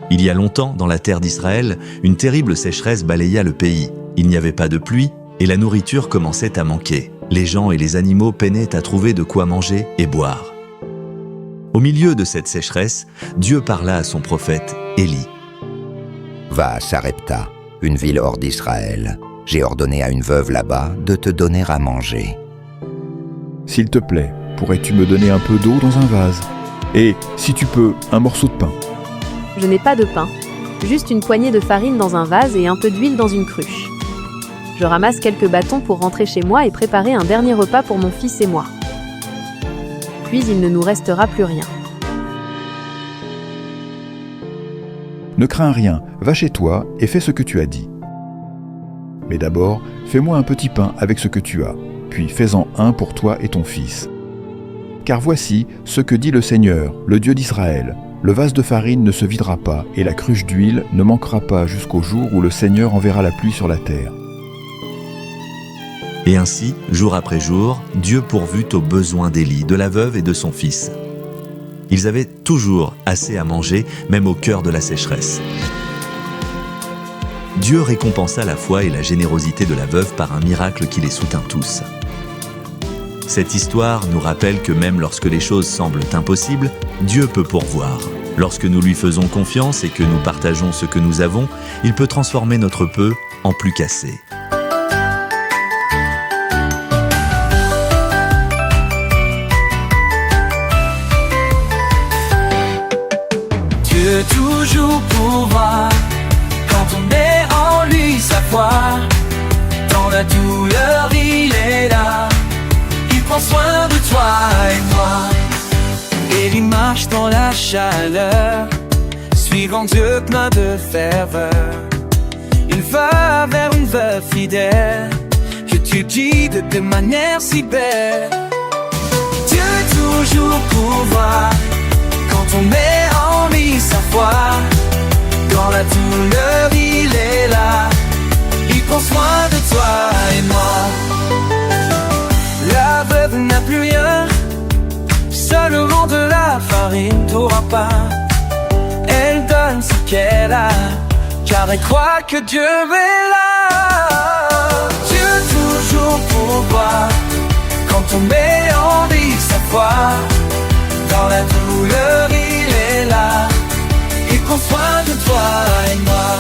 Il y a longtemps, dans la terre d'Israël, une terrible sécheresse balaya le pays. Il n'y avait pas de pluie et la nourriture commençait à manquer. Les gens et les animaux peinaient à trouver de quoi manger et boire. Au milieu de cette sécheresse, Dieu parla à son prophète Élie. Va à Sarepta, une ville hors d'Israël. J'ai ordonné à une veuve là-bas de te donner à manger. S'il te plaît, pourrais-tu me donner un peu d'eau dans un vase? Et, si tu peux, un morceau de pain. Je n'ai pas de pain, juste une poignée de farine dans un vase et un peu d'huile dans une cruche. Je ramasse quelques bâtons pour rentrer chez moi et préparer un dernier repas pour mon fils et moi. Puis il ne nous restera plus rien. Ne crains rien, va chez toi et fais ce que tu as dit. Mais d'abord, fais-moi un petit pain avec ce que tu as, puis fais-en un pour toi et ton fils. Car voici ce que dit le Seigneur, le Dieu d'Israël. Le vase de farine ne se videra pas et la cruche d'huile ne manquera pas jusqu'au jour où le Seigneur enverra la pluie sur la terre. Et ainsi, jour après jour, Dieu pourvut aux besoins d'Élie, de la veuve et de son fils. Ils avaient toujours assez à manger, même au cœur de la sécheresse. Dieu récompensa la foi et la générosité de la veuve par un miracle qui les soutint tous. Cette histoire nous rappelle que même lorsque les choses semblent impossibles, Dieu peut pourvoir. Lorsque nous lui faisons confiance et que nous partageons ce que nous avons, il peut transformer notre peu en plus qu'assez. Dieu toujours pourvoit quand on met en lui sa foi. Dans la douleur, il est là. Il prend soin de toi et moi. Et il marche dans la chaleur, suivant Dieu plein de ferveur. Il va vers une veuve fidèle que tu guides de manière si belle. Dieu toujours pourvoit quand on met en lui sa foi. Dans la douleur, il est là. Il prend soin de toi et moi. La veuve n'a plus rien, seulement de la farine t'aura pas. Elle donne ce qu'elle a, car elle croit que Dieu est là. Dieu toujours pourvoit quand on met en lui sa foi. Dans la douleur, il est là. Il prend soin de toi et moi.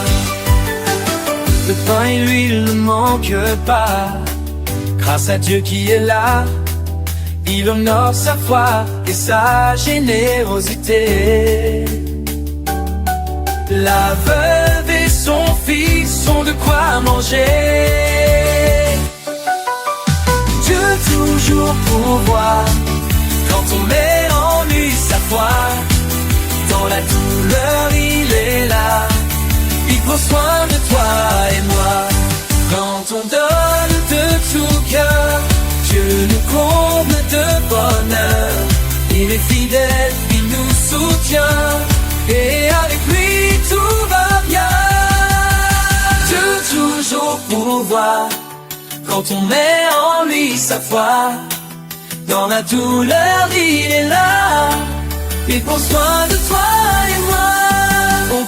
Le pain et l'huile ne manquent pas. Grâce à Dieu qui est là, il honore sa foi et sa générosité. La veuve et son fils ont de quoi manger. Dieu toujours pourvoit quand on met en lui sa foi. Dans la douleur, il est là. Il prend soin de toi et moi. Quand on donne de tout cœur, Dieu nous comble de bonheur. Il est fidèle, il nous soutient, et avec lui tout va bien. Dieu toujours pourvoit quand on met en lui sa foi. Dans la douleur, il est là. Il prend soin de toi et moi.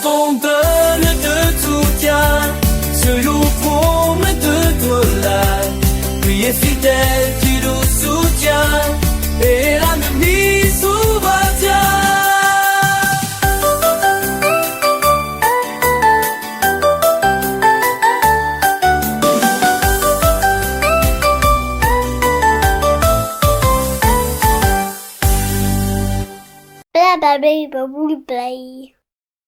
Quand on donne de tout cœur, selon comble de dollars. Lui est fidèle, tu nous soutiens, et la nuit s'ouvre bien. Baby, play.